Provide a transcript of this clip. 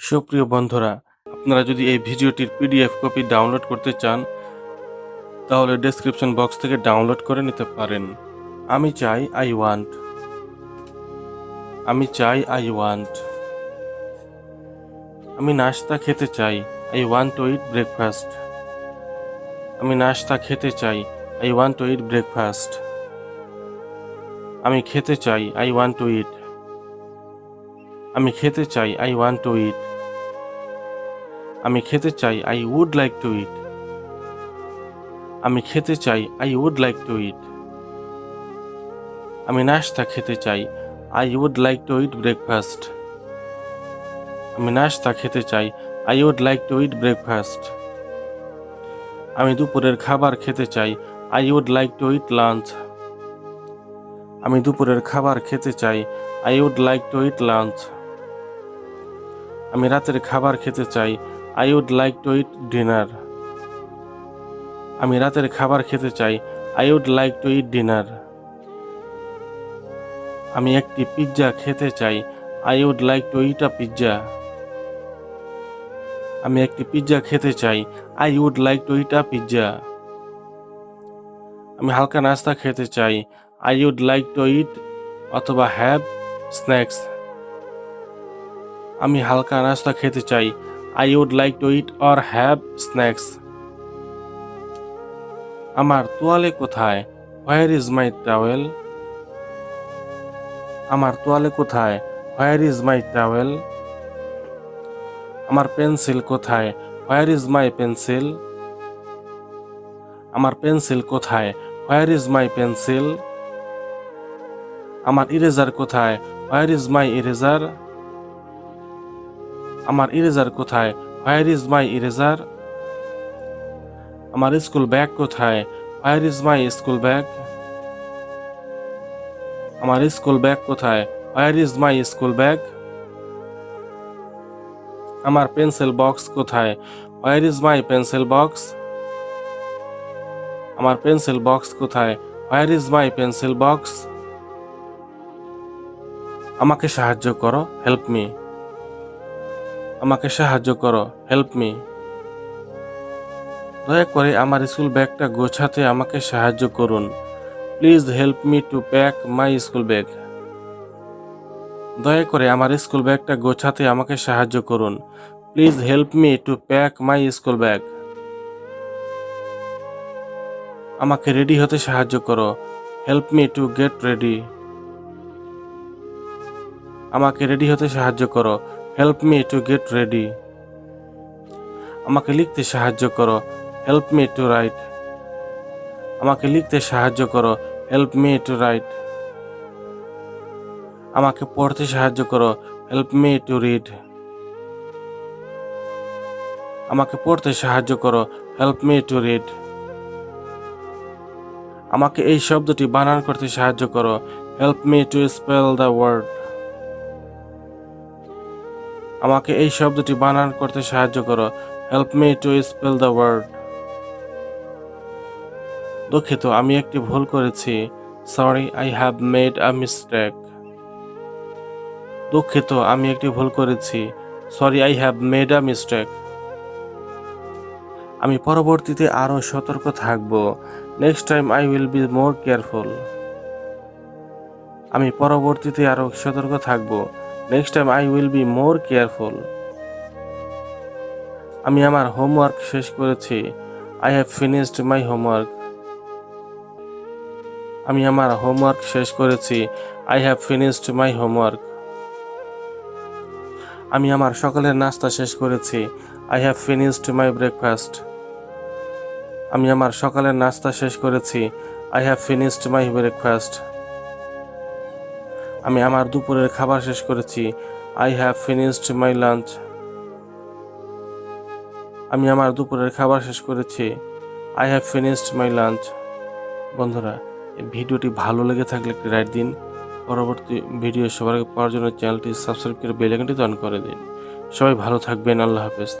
সুপ্রিয় বন্ধুরা, আপনারা যদি এই ভিডিওটির পিডিএফ কপি ডাউনলোড করতে চান তাহলে ডেসক্রিপশন বক্স থেকে ডাউনলোড করে নিতে পারেন। আমি চাই আই ওয়ান্ট। আমি চাই আই ওয়ান্ট। আমি নাস্তা খেতে চাই। I want to eat breakfast. আমি নাস্তা খেতে চাই। I want to eat breakfast. আমি খেতে চাই। I want to eat. আমি খেতে চাই। I want to eat. আমি খেতে চাই। I would like to eat. আমি খেতে চাই। I would like to eat. আমি নাস্তা খেতে চাই। I would like to eat breakfast. আমি নাস্তা খেতে চাই। I would like to eat breakfast. আমি দুপুরের খাবার খেতে চাই। I would like to eat lunch. আমি দুপুরের খাবার খেতে চাই। I would like to eat lunch. আমি রাতের খাবার খেতে চাই। I would like to eat dinner. আমি রাতের খাবার খেতে চাই। I would like to eat dinner. আমি একটি পিৎজা খেতে চাই। I would like to eat a pizza. আমি একটি পিৎজা খেতে চাই। I would like to eat a pizza. আমি হালকা নাস্তা খেতে চাই। I would like to eat অথবা হ্যাভ স্ন্যাক্স। আমি হালকা নাস্তা খেতে চাই। I would like to eat or have snacks. আমার তোয়ালে কোথায়? Where is my towel? আমার তোয়ালে কোথায়? Where is my towel? আমার পেন্সিল কোথায়? Where is my pencil? আমার পেন্সিল কোথায়? Where is my pencil? আমার ইরেজার কোথায়? Where is my eraser? আমার ইরেজার কোথায়? Where is my eraser? আমার স্কুল ব্যাগ কোথায়? Where is my school bag? আমার স্কুল ব্যাগ কোথায়? Where is my school bag? আমার পেন্সিল বক্স কোথায়? Where is my pencil box? আমার পেন্সিল বক্স কোথায়? Where is my pencil box? আমাকে সাহায্য করো, হেল্প মি। আমাকে সাহায্য করো, হেল্প মি। দয়া করে আমার স্কুল ব্যাগটা গোছাতে আমাকে সাহায্য করুন। Please help me two pack my school bag. দয়া করে আমার স্কুল ব্যাগটা গোছাতে আমাকে সাহায্য করুন। Please help me two pack my school bag. আমাকে রেডি হতে সাহায্য করো। Help me to get ready. আমাকে রেডি হতে সাহায্য করো। Help me to get ready. আমাকে লিখতে সাহায্য করো। Help me two right. আমাকে লিখতে সাহায্য করো। Help me two right. আমাকে পড়তে সাহায্য করো। Help me to read. আমাকে পড়তে সাহায্য করো। Help me to read. আমাকে এই শব্দটি বানান করতে সাহায্য করো। Help me to spell the word. আমাকে এই শব্দটি বানান করতে সাহায্য করো। Help me to spell the word. দুঃখিত, আমি একটি ভুল করেছি। Sorry, I have made a mistake. দুঃখিত, আমি একটি ভুল করেছি। Sorry, I have made a mistake. আমি পরবর্তীতে আরও সতর্ক থাকব। Next time I will be more careful. আমি পরবর্তীতে আরও সতর্ক থাকব। Next time I will be more careful. আমি আমার হোমওয়ার্ক শেষ করেছি। I have finished my homework. আমি আমার হোমওয়ার্ক শেষ করেছি। I have finished my homework. আমি আমার সকালের নাস্তা শেষ করেছি। I have finished my breakfast. আমি আমার সকালের নাস্তা শেষ করেছি। I have finished my breakfast. আমি আমার দুপুরের খাবার শেষ করেছি। I have finished my lunch. আমি আমার দুপুরের খাবার শেষ করেছি। I have finished my lunch. বন্ধুরা, এই ভিডিওটি ভালো লেগে থাকলে একটি লাইক দিন। পরবর্তী ভিডিও সবার আগে পাওয়ার জন্য চ্যানেলটি সাবস্ক্রাইব করে বেল আইকনটি অন করে দিন। সবাই ভালো থাকবেন। আল্লাহ হাফেজ।